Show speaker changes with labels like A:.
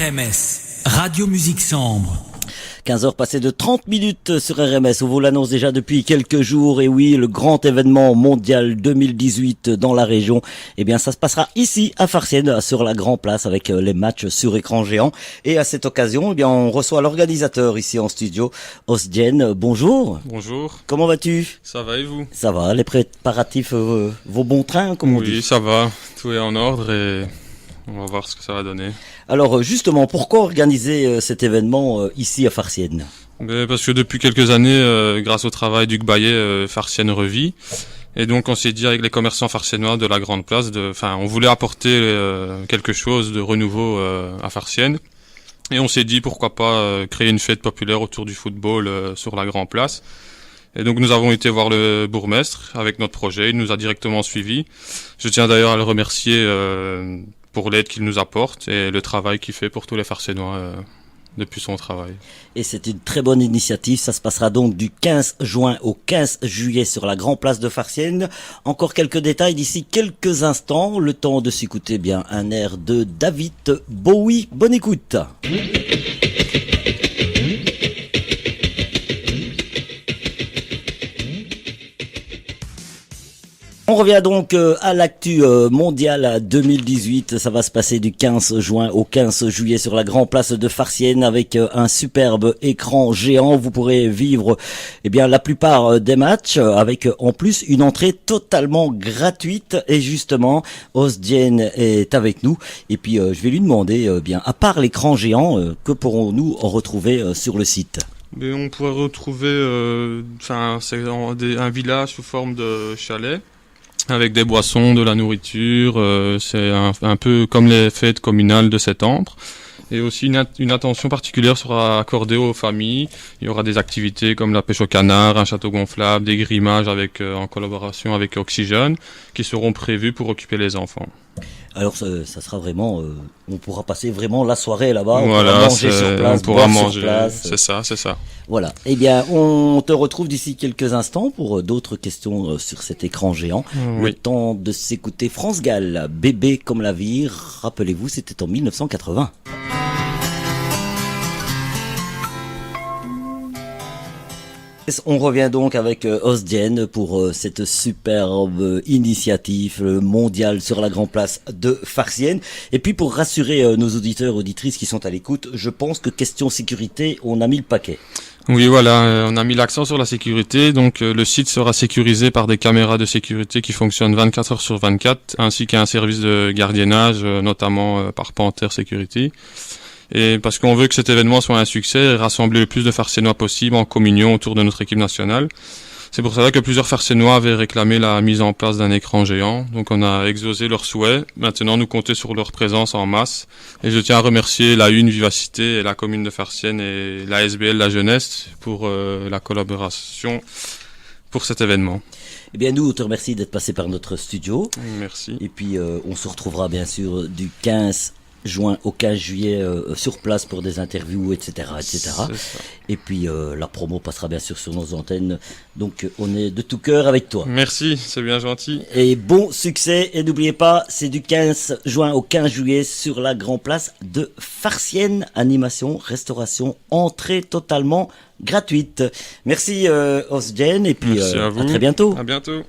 A: RMS, Radio Musique Sambre.
B: 15h passées de 30 minutes sur RMS. On vous l'annonce déjà depuis quelques jours. Et oui, le grand événement mondial 2018 dans la région, eh bien, ça se passera ici, à Farciennes, sur la Grand Place, avec les matchs sur écran géant. Et à cette occasion, eh bien, on reçoit l'organisateur ici en studio, Osdjen. Bonjour.
C: Bonjour.
B: Comment vas-tu?
C: Ça va et vous?
B: Ça va, les préparatifs vont bon train, comme on dit?
C: Oui, ça va. Tout est en ordre et on va voir ce que ça va donner.
B: Alors, justement, pourquoi organiser cet événement ici à Farciennes?
C: Parce que depuis quelques années, grâce au travail d'Hugues Bayet, Farciennes revit. Et donc, on s'est dit avec les commerçants farciennois de la Grande Place, on voulait apporter quelque chose de renouveau à Farciennes. Et on s'est dit pourquoi pas créer une fête populaire autour du football sur la Grande Place. Et donc nous avons été voir le bourgmestre avec notre projet, il nous a directement suivis. Je tiens d'ailleurs à le remercier pour l'aide qu'il nous apporte et le travail qu'il fait pour tous les Farciennois depuis son travail.
B: Et c'est une très bonne initiative, ça se passera donc du 15 juin au 15 juillet sur la Grand Place de Farciennes. Encore quelques détails d'ici quelques instants, le temps de s'écouter bien un air de David Bowie. Bonne écoute. On revient donc à l'actu mondiale 2018. Ça va se passer du 15 juin au 15 juillet sur la Grand Place de Farciennes avec un superbe écran géant. Vous pourrez vivre la plupart des matchs avec en plus une entrée totalement gratuite. Et justement, Osdjen est avec nous. Et puis je vais lui demander, à part l'écran géant, que pourrons-nous en retrouver sur le site?
C: Mais on pourrait retrouver un village sous forme de chalet, avec des boissons, de la nourriture, c'est un peu comme les fêtes communales de septembre. Et aussi une attention particulière sera accordée aux familles. Il y aura des activités comme la pêche au canard, un château gonflable, des grimages en collaboration avec Oxygène, qui seront prévus pour occuper les enfants.
B: Alors ça sera vraiment, on pourra passer vraiment la soirée là-bas,
C: voilà,
B: on pourra manger sur place,
C: on pourra
B: boire
C: manger,
B: sur place.
C: c'est ça.
B: Voilà, eh bien on te retrouve d'ici quelques instants pour d'autres questions sur cet écran géant.
C: Oui.
B: Le temps de s'écouter France Gall, Bébé comme la vie, rappelez-vous c'était en 1980. On revient donc avec Osdjen pour cette superbe initiative mondiale sur la Grand Place de Farciennes. Et puis pour rassurer nos auditeurs, auditrices qui sont à l'écoute, je pense que question sécurité, on a mis le paquet.
C: Oui, voilà, on a mis l'accent sur la sécurité. Donc le site sera sécurisé par des caméras de sécurité qui fonctionnent 24 heures sur 24, ainsi qu'un service de gardiennage, notamment par Panther Security. Et parce qu'on veut que cet événement soit un succès et rassembler le plus de Farciennois possible en communion autour de notre équipe nationale. C'est pour cela que plusieurs Farciennois avaient réclamé la mise en place d'un écran géant. Donc on a exaucé leurs souhaits. Maintenant, nous comptons sur leur présence en masse. Et je tiens à remercier la Une Vivacité et la commune de Farciennes et la SBL La Jeunesse pour la collaboration pour cet événement.
B: Eh bien, nous, on te remercie d'être passé par notre studio.
C: Merci.
B: Et puis, on se retrouvera bien sûr du 15 juin au 15 juillet sur place pour des interviews, etc. Et puis la promo passera bien sûr sur nos antennes. Donc on est de tout cœur avec toi.
C: Merci, c'est bien gentil.
B: Et bon succès. Et n'oubliez pas, c'est du 15 juin au 15 juillet sur la Grand Place de Farciennes. Animation, restauration, entrée totalement gratuite. Merci Osdjen et puis
C: à
B: à très bientôt.
C: À bientôt.